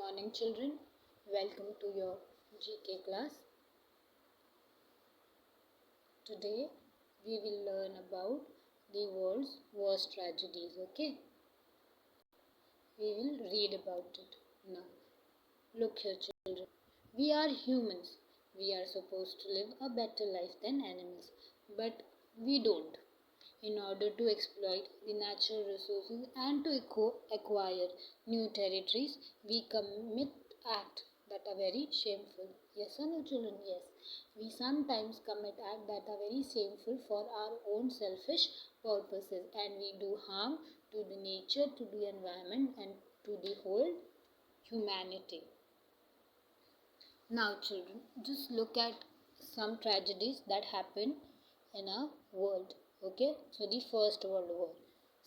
morning, children. Welcome to your GK class. Today we will learn about the world's worst tragedies. Okay, we will read about it now. Look here, children. We are humans. We are supposed to live a better life than animals, but we don't. In order to exploit the natural resources and to acquire new territories, we commit acts that are very shameful. Yes or no, children? Yes. We sometimes commit acts that are very shameful for our own selfish purposes, and we do harm to the nature, to the environment, and to the whole humanity. Now, children, just look at some tragedies that happened in our world. Okay, so the First World War.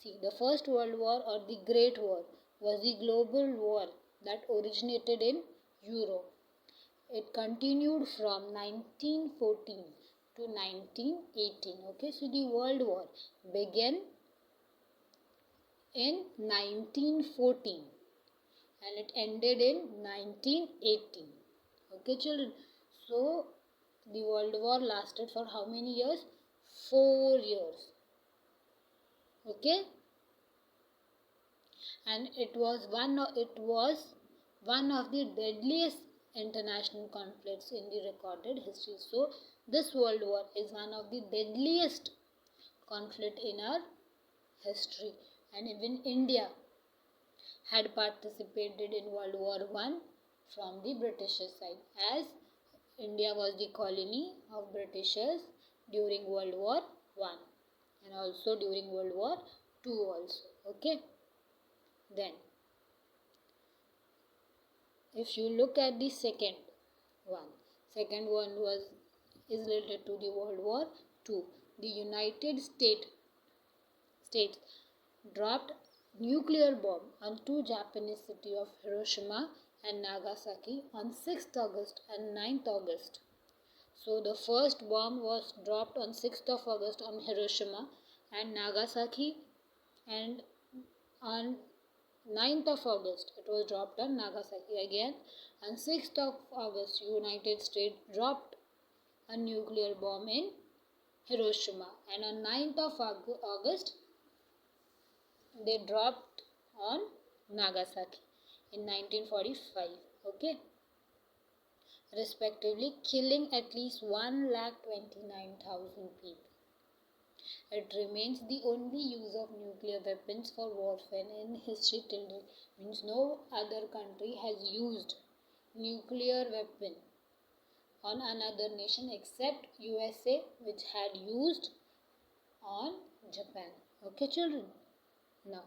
See, the First World War or the Great War was the global war that originated in Europe. It continued from 1914 to 1918. Okay, so the World War began in 1914 and it ended in 1918. Okay, children. So the World War lasted for how many years? 4 years. Okay, and it was one of the deadliest international conflicts in the recorded history. So this World War is one of the deadliest conflict in our history, and even India had participated in World War I from the Britishers side, as India was the colony of Britishers during World War I and also during World War II also. Okay. Then, if you look at the second one is related to the World War II. The United States dropped nuclear bomb on two Japanese cities of Hiroshima and Nagasaki on 6th August and 9th August. So the first bomb was dropped on 6th of August on Hiroshima and Nagasaki, and on 9th of August it was dropped on Nagasaki again. On 6th of August, United States dropped a nuclear bomb in Hiroshima, and on 9th of August they dropped on Nagasaki in 1945. Okay, respectively, killing at least 1,29,000 people. It remains the only use of nuclear weapons for warfare in history till date. Means no other country has used nuclear weapon on another nation except USA, which had used on Japan. Okay, children. Now,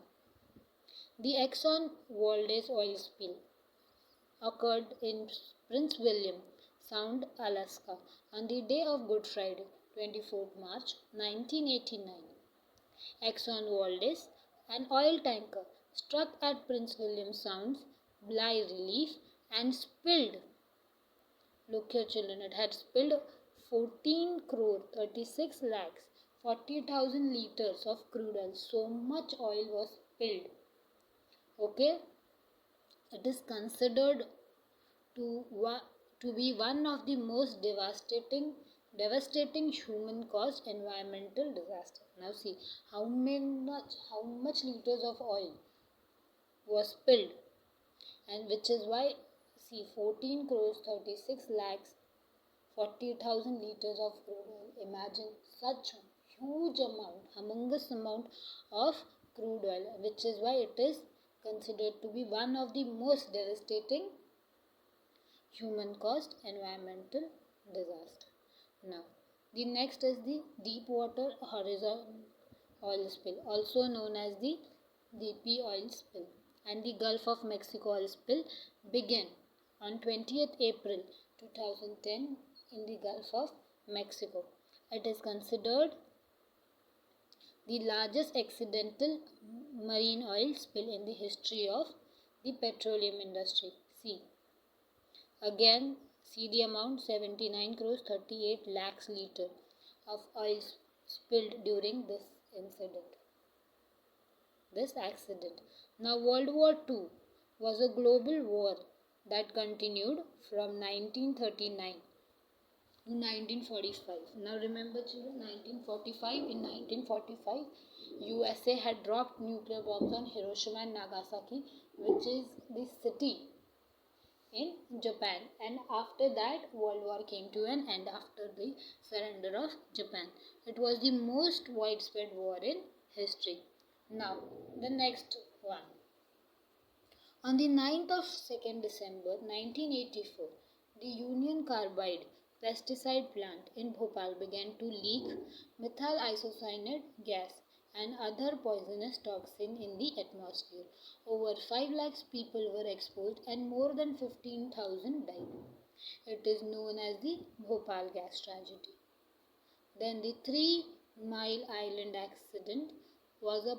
the Exxon Valdez oil spill occurred in Prince William Sound, Alaska, on the day of Good Friday, 24th March 1989. Exxon Valdez, an oil tanker, struck at Prince William Sound's Bligh Relief and spilled. Look here, children, it had spilled 14 crore 36 lakhs 40,000 liters of crude oil. So much oil was spilled. Okay, it is considered to be one of the most devastating human-caused environmental disaster. Now see how much liters of oil was spilled, and which is why see 14 crores 36 lakhs 40,000 liters of crude oil. Imagine such huge amount, humongous amount of crude oil, which is why it is considered to be one of the most devastating human-caused environmental disaster. Now, the next is the Deepwater Horizon oil spill, also known as the BP oil spill, and the Gulf of Mexico oil spill began on 20th April 2010 in the Gulf of Mexico. It is considered the largest accidental marine oil spill in the history of the petroleum industry. Again, see the amount 79 crores 38 lakhs liter of oil spilled during this accident. Now, World War II was a global war that continued from 1939 to 1945. Now remember children, 1945, in 1945 USA had dropped nuclear bombs on Hiroshima and Nagasaki, which is the city in Japan, and after that World War came to an end after the surrender of Japan. It was the most widespread war in history. Now the next one. On the 9th of 2nd December 1984, the Union Carbide pesticide plant in Bhopal began to leak methyl isocyanate gas and other poisonous toxin in the atmosphere. Over 5 lakhs people were exposed and more than 15,000 died. It is known as the Bhopal Gas Tragedy. Then the 3 Mile Island accident was a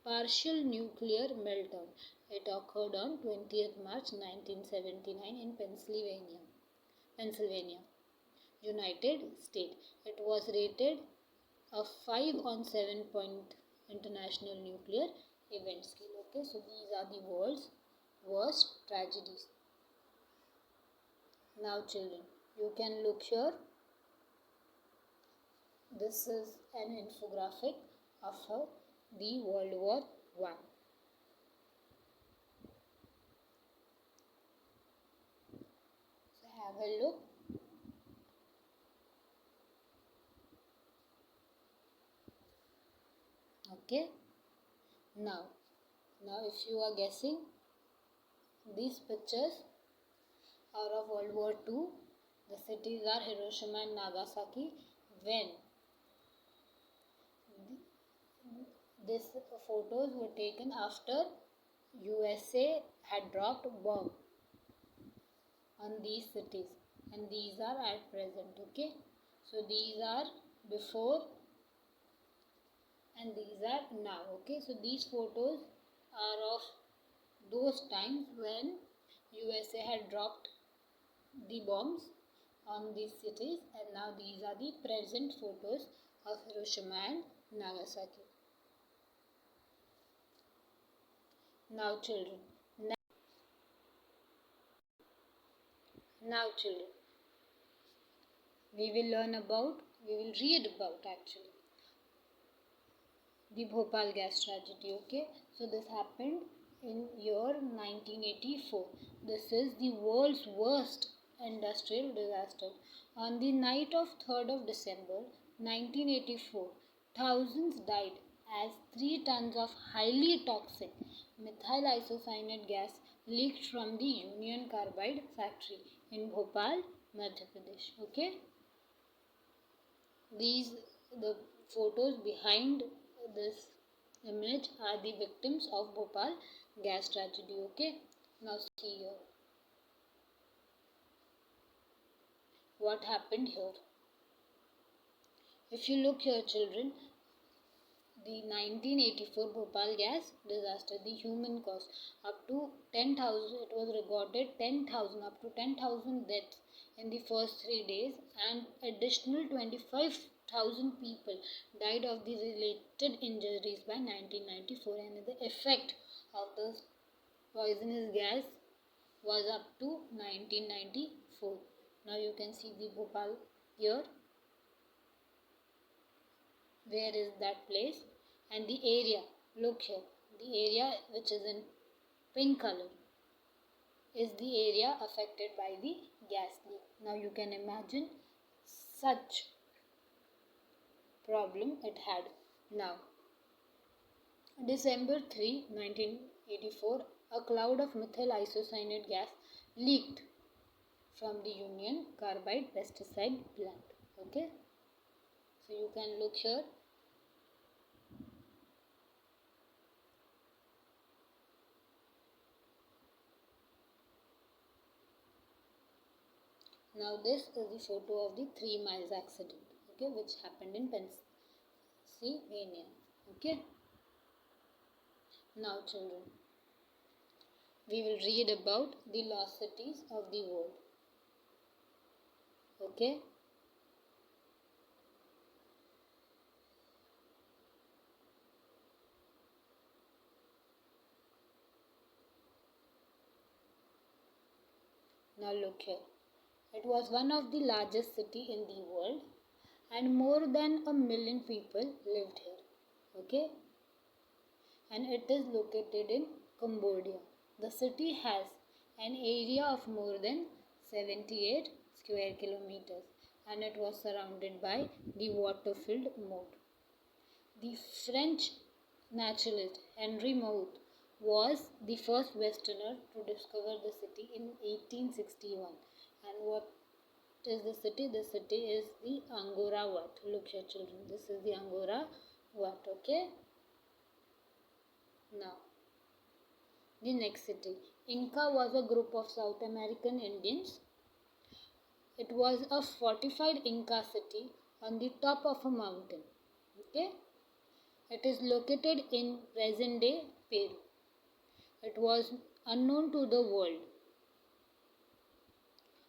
partial nuclear meltdown. It occurred on 20th March 1979 in Pennsylvania, United States. It was rated a 5 on 7-point international nuclear event scale. Okay, so these are the world's worst tragedies. Now children, you can look here. This is an infographic of the World War I. So have a look. Okay. Now if you are guessing, these pictures are of World War II. The cities are Hiroshima and Nagasaki. When these photos were taken after USA had dropped bomb on these cities, and these are at present. Okay, so these are before and these are now. Okay, so these photos are of those times when USA had dropped the bombs on these cities, and now these are the present photos of Hiroshima and Nagasaki. Now children, we will read about actually the Bhopal Gas Tragedy. Okay, so this happened in year 1984. This is the world's worst industrial disaster. On the night of 3rd of December 1984, thousands died as 3 tons of highly toxic methyl isocyanate gas leaked from the Union Carbide factory in Bhopal, Madhya Pradesh. Okay, the photos behind this image are the victims of Bhopal Gas Tragedy. Okay, now see here what happened here. If you look here children, the 1984 Bhopal gas disaster, the human cost up to 10,000, it was recorded 10,000, up to 10,000 deaths in the first 3 days, and additional 25,000 people died of the related injuries by 1994, and the effect of the poisonous gas was up to 1994. Now you can see the Bhopal here. Where is that place? And the area, look here, the area which is in pink color is the area affected by the gas leak. Now you can imagine such problem it had. Now December 3, 1984, a cloud of methyl isocyanate gas leaked from the Union Carbide pesticide plant. Okay, so you can look here. Now this is the photo of the 3 miles accident, okay, which happened in Pennsylvania. Okay. Now children, we will read about the lost cities of the world. Okay. Now look here. It was one of the largest city in the world and more than 1 million people lived here. Okay? And it is located in Cambodia. The city has an area of more than 78 square kilometers and it was surrounded by the water-filled moat. The French naturalist Henry Mout was the first Westerner to discover the city in 1861. And what is the city? The city is the Angkor Wat. Look here children, this is the Angkor Wat. Okay? Now, the next city. Inca was a group of South American Indians. It was a fortified Inca city on the top of a mountain. Okay? It is located in present-day Peru. It was unknown to the world,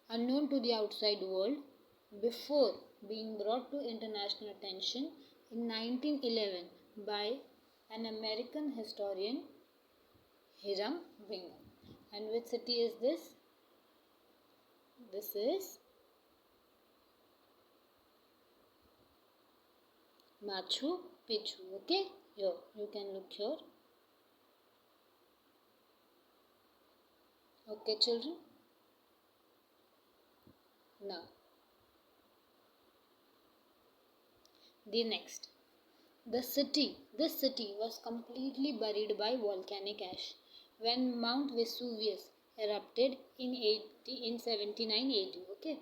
unknown to the outside world, before being brought to international attention in 1911 by an American historian, Hiram Bingham. And which city is this? This is Machu Picchu. Okay, here you can look here. Okay, children. Now, the next. This city was completely buried by volcanic ash when Mount Vesuvius erupted in 79 AD. Okay,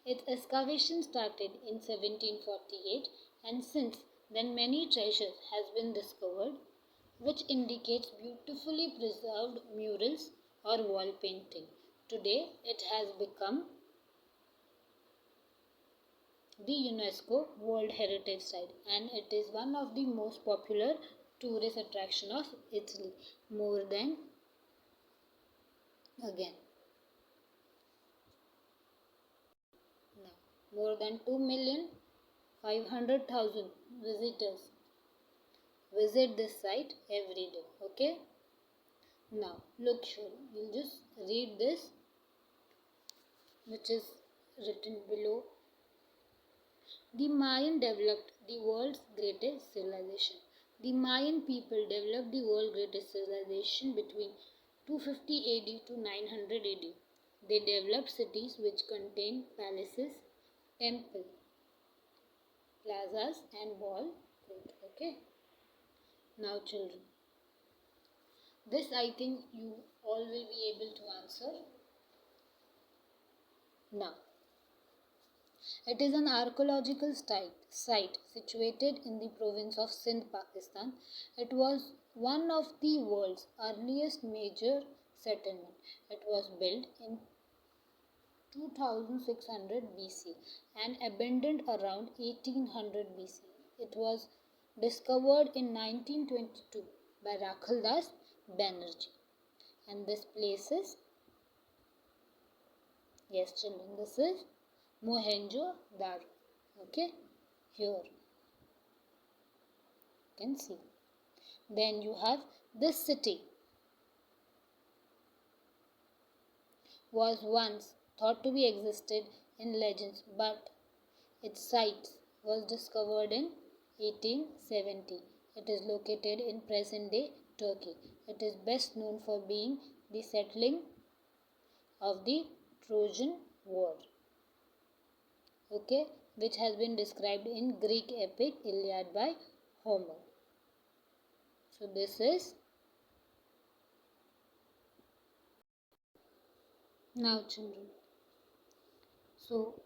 its excavation started in 1748, and since then many treasures has been discovered, which indicates beautifully preserved murals or wall painting. Today, it has become the UNESCO World Heritage Site and it is one of the most popular tourist attraction of Italy. More than 2,500,000 visitors visit this site every day. Okay. Now look here. We'll just read this, which is written below. The Mayan developed the world's greatest civilization. The Mayan people developed the world's greatest civilization between 250 AD to 900 AD. They developed cities which contain palaces, temples, plazas and wall court. Okay. Now children, this I think you all will be able to answer. Now, it is an archaeological site situated in the province of Sindh, Pakistan. It was one of the world's earliest major settlement. It was built in 2600 BC and abandoned around 1800 BC. It was discovered in 1922 by Rakhaldas Banerjee. And this place is, yes children, this is Mohenjo Daro. Okay, here you can see. Then you have this city was once thought to be existed in legends, but its site was discovered in 1870. It is located in present-day Turkey. It is best known for being the settling of the Trojan War. Okay, which has been described in Greek epic Iliad by Homer. So this is now children. So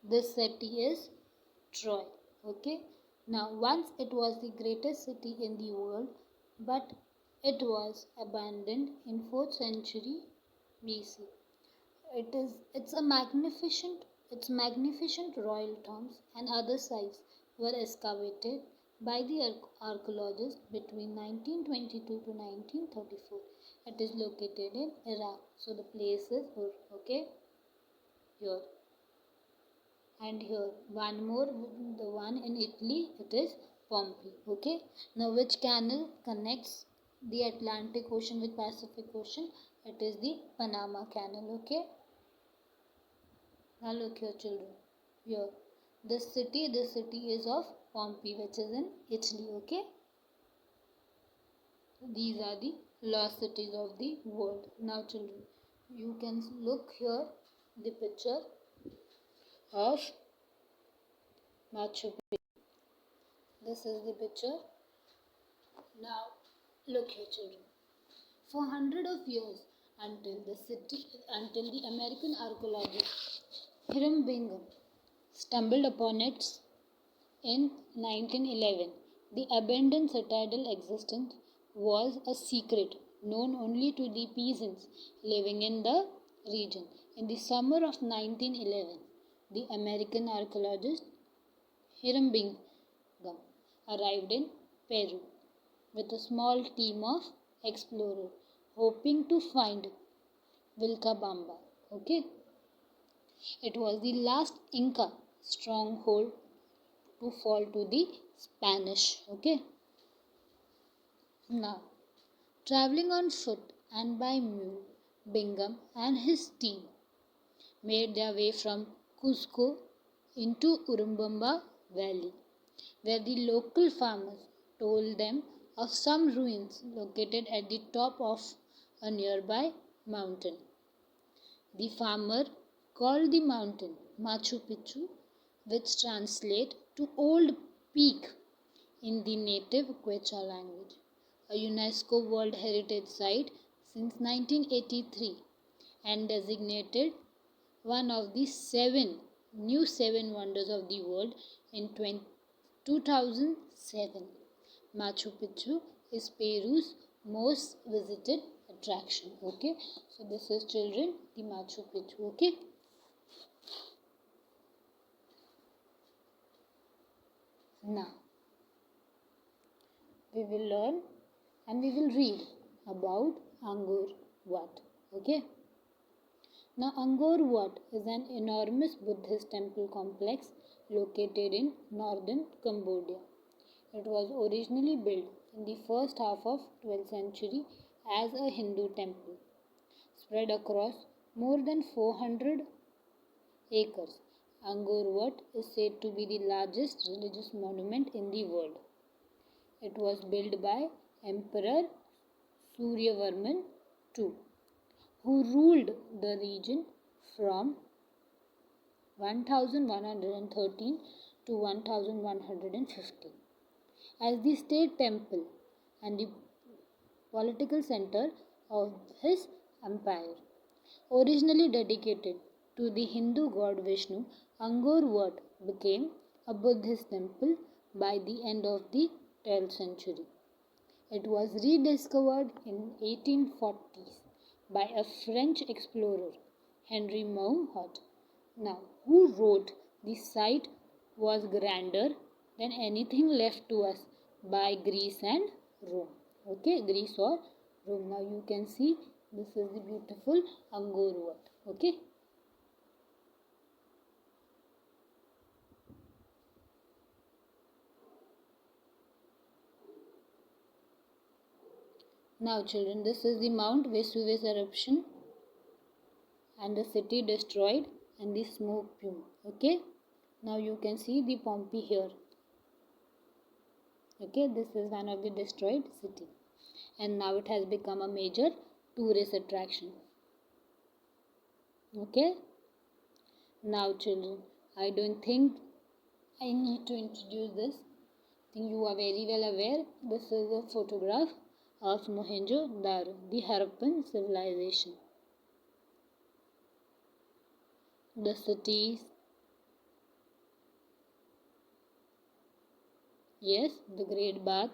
this city is Troy. Okay. Now once it was the greatest city in the world, but it was abandoned in 4th century BC. Its magnificent royal tombs and other sites were excavated by the archaeologists between 1922 to 1934. It is located in Iraq. So the place is okay here. And here one more, the one in Italy, it is Pompeii. Okay. Now which canal connects the Atlantic Ocean with Pacific Ocean? It is the Panama Canal. Okay. Now look here, children. Here, this city is of Pompeii, which is in Italy. Okay. These are the lost cities of the world. Now, children, you can look here the picture of Machu Picchu. This is the picture. Now, look here, children. For hundreds of years, until the American archaeologist Hiram Bingham stumbled upon it in 1911, the abandoned citadel existence was a secret known only to the peasants living in the region. In the summer of 1911, the American archaeologist Hiram Bingham arrived in Peru with a small team of explorers hoping to find Vilcabamba. Okay, it was the last Inca stronghold to fall to the Spanish. Okay, now traveling on foot and by mule, Bingham and his team made their way from Cusco into Urubamba Valley, where the local farmers told them of some ruins located at the top of a nearby mountain. The farmer called the mountain Machu Picchu, which translates to Old Peak in the native Quechua language, a UNESCO World Heritage Site since 1983 and designated one of the seven wonders of the world in 2007. Machu Picchu is Peru's most visited attraction. Okay, so this is, children, the Machu Picchu. Okay, now we will learn and we will read about Angkor Wat. Okay, now Angkor Wat is an enormous Buddhist temple complex located in northern Cambodia. It was originally built in the first half of 12th century as a Hindu temple, spread across more than 400 acres. Angkor Wat is said to be the largest religious monument in the world. It was built by Emperor Suryavarman II, who ruled the region from 1113 to 1150 as the state temple and the political center of his empire. Originally dedicated to the Hindu god Vishnu, Angkor Wat became a Buddhist temple by the end of the 12th century. It was rediscovered in 1840s by a French explorer, Henry Mohenjo. Now, who wrote the site was grander than anything left to us by Greece and Rome. Okay, Greece or Rome. Now you can see this is the beautiful Angkor Wat. Okay. Now children, this is the Mount Vesuvius eruption and the city destroyed and the smoke plume. Okay. Now you can see the Pompeii here. Okay, this is one of the destroyed city and now it has become a major tourist attraction. Okay, now children, I don't think I need to introduce this. I think you are very well aware. This is a photograph of Mohenjo, the Harappan civilization. The cities, yes, the Great Bath,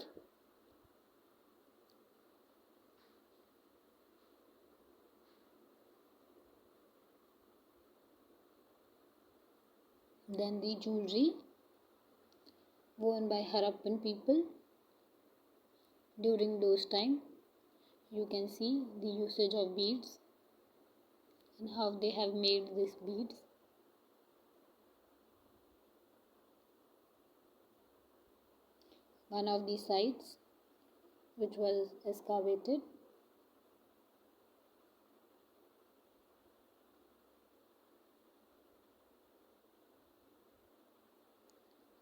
then the jewelry worn by Harappan people during those time. You can see the usage of beads and how they have made these beads. One of the sites which was excavated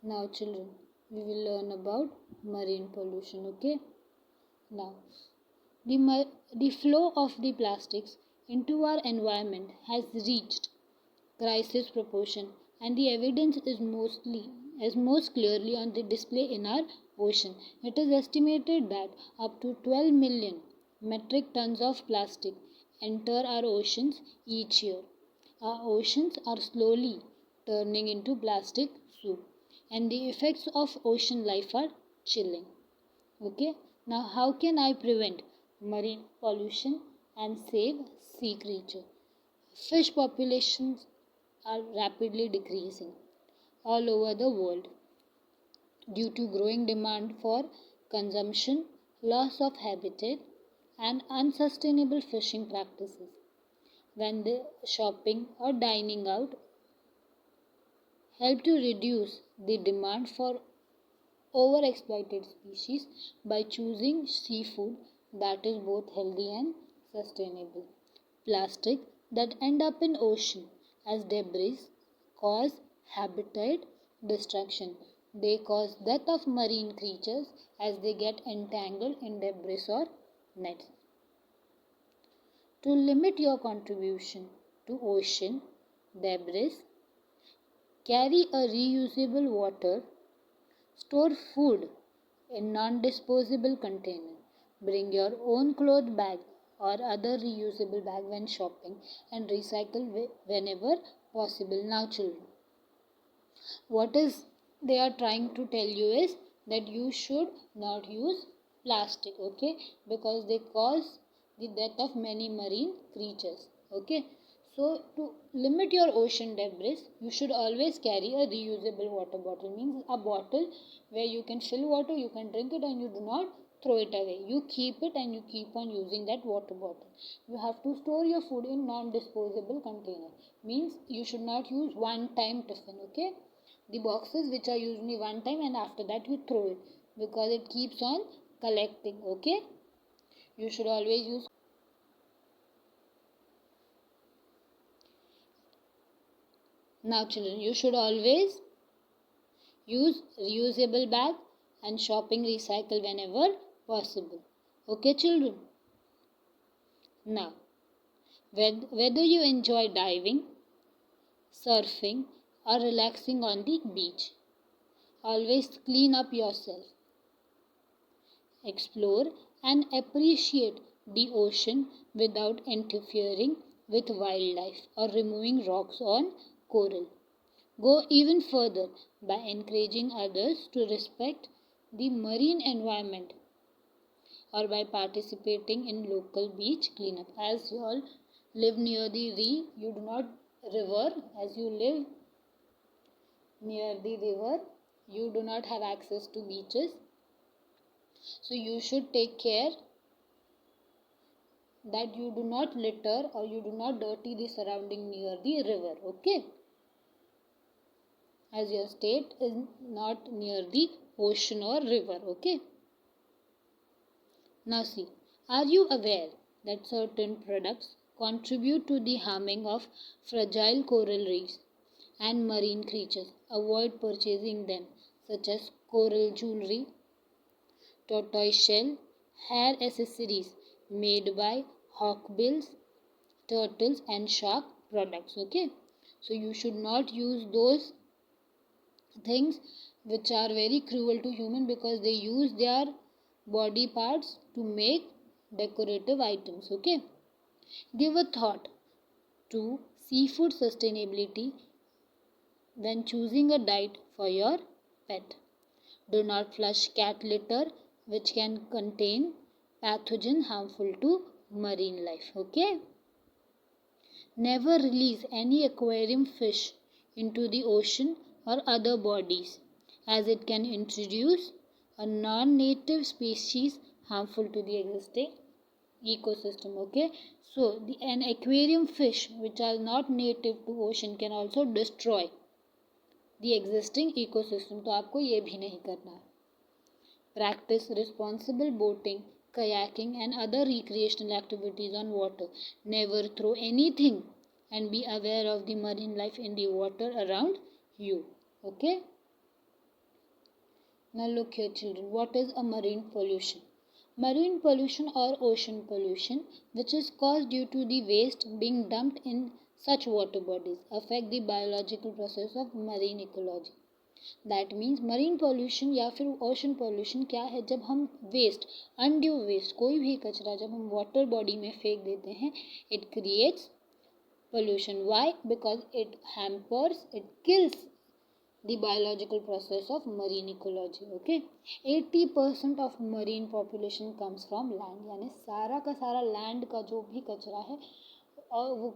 Now children, we will learn about marine pollution. Okay. Now, the flow of the plastics into our environment has reached crisis proportion, and the evidence is most clearly on the display in our ocean. It is estimated that up to 12 million metric tons of plastic enter our oceans each year. Our oceans are slowly turning into plastic soup, and the effects of ocean life are chilling. Okay, now how can I prevent marine pollution and save sea creatures? Fish populations are rapidly decreasing all over the world due to growing demand for consumption, loss of habitat, and unsustainable fishing practices. When the shopping or dining out help to reduce the demand for overexploited species by choosing seafood that is both healthy and sustainable. Plastic that end up in ocean as debris cause habitat destruction. They cause death of marine creatures as they get entangled in debris or nets. To limit your contribution to ocean debris, carry a reusable water. Store food in non-disposable container. Bring your own cloth bag or other reusable bag when shopping and recycle whenever possible. Now children, what is they are trying to tell you is that you should not use plastic, okay, because they cause the death of many marine creatures, okay. So to limit your ocean debris, you should always carry a reusable water bottle. Means a bottle where you can fill water, you can drink it, and you do not throw it away. You keep it and you keep on using that water bottle. You have to store your food in non-disposable container. Means you should not use one-time tiffin, okay. The boxes which are used only one time, and after that you throw it because it keeps on collecting, okay. You should always use. Now children, you should always use reusable bag and shopping recycle whenever possible. Okay children. Now, whether you enjoy diving, surfing or relaxing on the beach, always clean up yourself. Explore and appreciate the ocean without interfering with wildlife or removing rocks on coral. Go even further by encouraging others to respect the marine environment or by participating in local beach cleanup. As you all live near the you do not river, as you live near the river, you do not have access to beaches. So you should take care that you do not litter or you do not dirty the surrounding near the river, okay? As your state is not near the ocean or river, okay? Now see, are you aware that certain products contribute to the harming of fragile coral reefs and marine creatures? Avoid purchasing them, such as coral jewelry, tortoise shell, hair accessories made by hawkbills, turtles and shark products, okay? So you should not use those things which are very cruel to human because they use their body parts to make decorative items, okay. Give a thought to seafood sustainability when choosing a diet for your pet. Do not flush cat litter which can contain pathogen harmful to marine life, okay. Never release any aquarium fish into the ocean or other bodies as it can introduce a non-native species harmful to the existing ecosystem, okay. So an aquarium fish which are not native to ocean can also destroy the existing ecosystem. तो आपको ये भी नहीं करना है. Practice responsible boating, kayaking and other recreational activities on water. Never throw anything and be aware of the marine life in the water around you, okay. Now look here children, what is a marine pollution? Marine pollution or ocean pollution, which is caused due to the waste being dumped in such water bodies, affect the biological process of marine ecology. That means marine pollution या फिर ocean pollution क्या है, जब हम waste, undue waste, कोई भी कचरा जब हम वाटर बॉडी में फेंक देते हैं, it creates pollution. Why? Because it hampers, it kills the biological process of marine ecology. Okay, 80% of marine population comes from land. यानी सारा का सारा लैंड का जो भी कचरा है और वो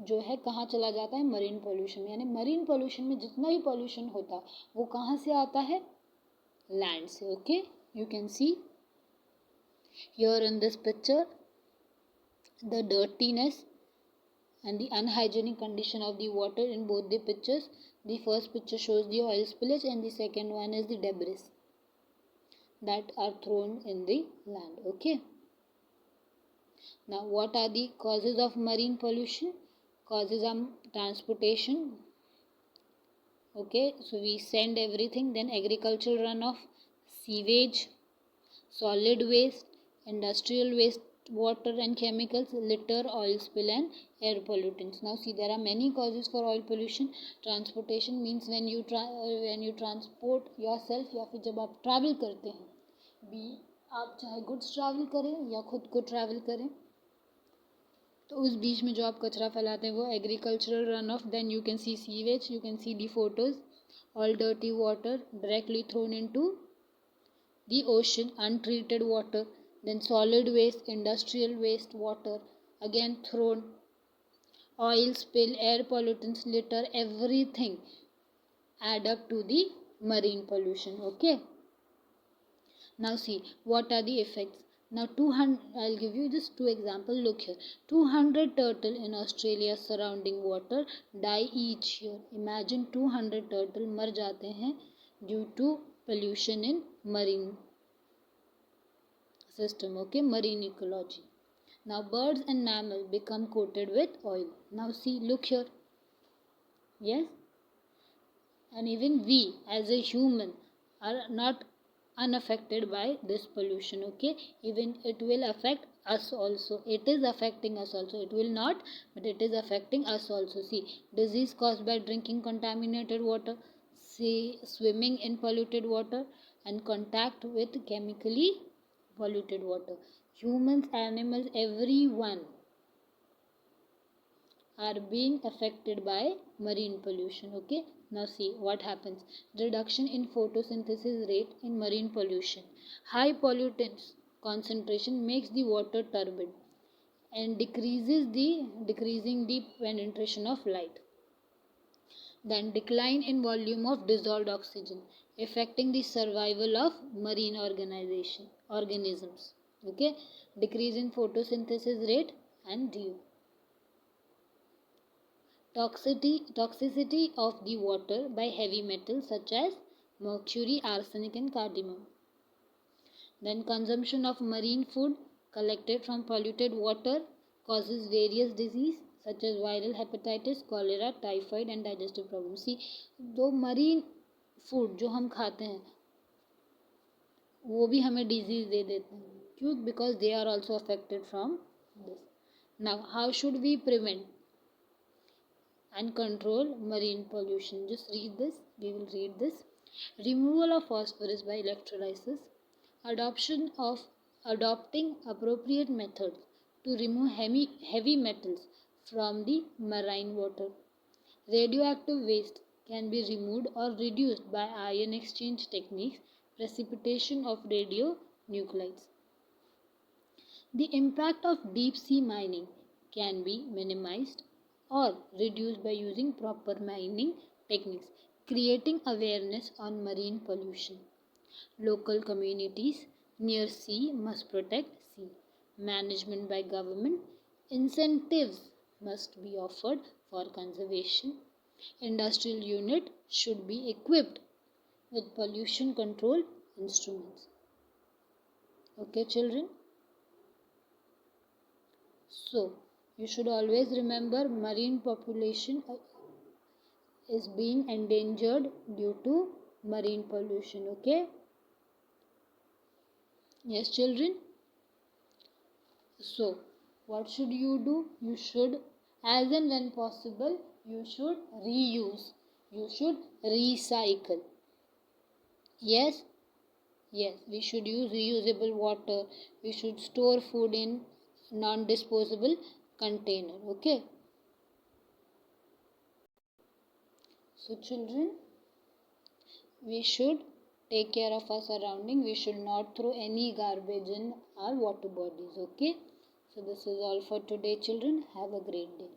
जो है कहाँ चला जाता है, मरीन पोल्यूशन. यानी मरीन पोल्यूशन में जितना भी पोल्यूशन होता है वो कहाँ से आता है, लैंड से. Okay, you can see here in this picture the dirtiness and the unhygienic condition of the water in both the pictures. The first picture shows the oil spillage and the second one is the debris that are thrown in the land. Okay, now what are the causes of marine pollution? Causes are transportation. Okay, so we send everything, then agricultural runoff, sewage, solid waste, industrial waste, water and chemicals, litter, oil spill and air pollutants. Now see, there are many causes for oil pollution. Transportation means when you transport yourself या फिर जब आप travel करते हैं, भी आप चाहे goods travel करें या खुद को travel करें, तो उस बीच में जो आप कचरा फैलाते हैं वो agricultural runoff. Then you can see sewage, you can see the photos, all dirty water directly thrown into the ocean, untreated water. Then solid waste, industrial waste, water again thrown, oil spill, air pollutants, litter, everything add up to the marine pollution. Okay, now see what are the effects. Now 200, I'll give you just two examples. Look here, 200 turtle in Australia's surrounding water die each year. Imagine 200 turtle मर जाते हैं due to pollution in marine system. Okay, marine ecology. Now birds and mammals become coated with oil. Now see, look here. Yes, and even we as a human are not unaffected by this pollution. Okay, even it will affect us also. It is affecting us also. It will not, but it is affecting us also. See, disease caused by drinking contaminated water, see, swimming in polluted water, and contact with chemically polluted water. Humans, animals, everyone are being affected by marine pollution. Okay, now see what happens. Reduction in photosynthesis rate in marine pollution. High pollutants concentration makes the water turbid and decreasing the penetration of light. Then decline in volume of dissolved oxygen, affecting the survival of marine organisms. Okay, decrease in photosynthesis rate and dew. Toxicity of the water by heavy metals such as mercury, arsenic and cardamom. Then consumption of marine food collected from polluted water causes various disease such as viral hepatitis, cholera, typhoid and digestive problems. See, जो marine food जो हम खाते हैं वो भी हमें disease दे देते हैं. क्यों? Because they are also affected from this. Now, how should we prevent and control marine pollution? Just read this. We will read this. Removal of phosphorus by electrolysis. Adopting appropriate methods to remove heavy metals from the marine water. Radioactive waste can be removed or reduced by ion exchange techniques, precipitation of radionuclides. The impact of deep sea mining can be minimized or reduced by using proper mining techniques, creating awareness on marine pollution. Local communities near sea must protect sea. Management by government. Incentives must be offered for conservation. Industrial unit should be equipped with pollution control instruments. Okay, children? So, you should always remember marine population is being endangered due to marine pollution. Okay? Yes, children. So, what should you do? You should, as and when possible, you should reuse. You should recycle. Yes, yes, we should use reusable water. We should store food in non-disposable container. Okay. So, children, we should take care of our surrounding. We should not throw any garbage in our water bodies. Okay. So, this is all for today, children. Have a great day.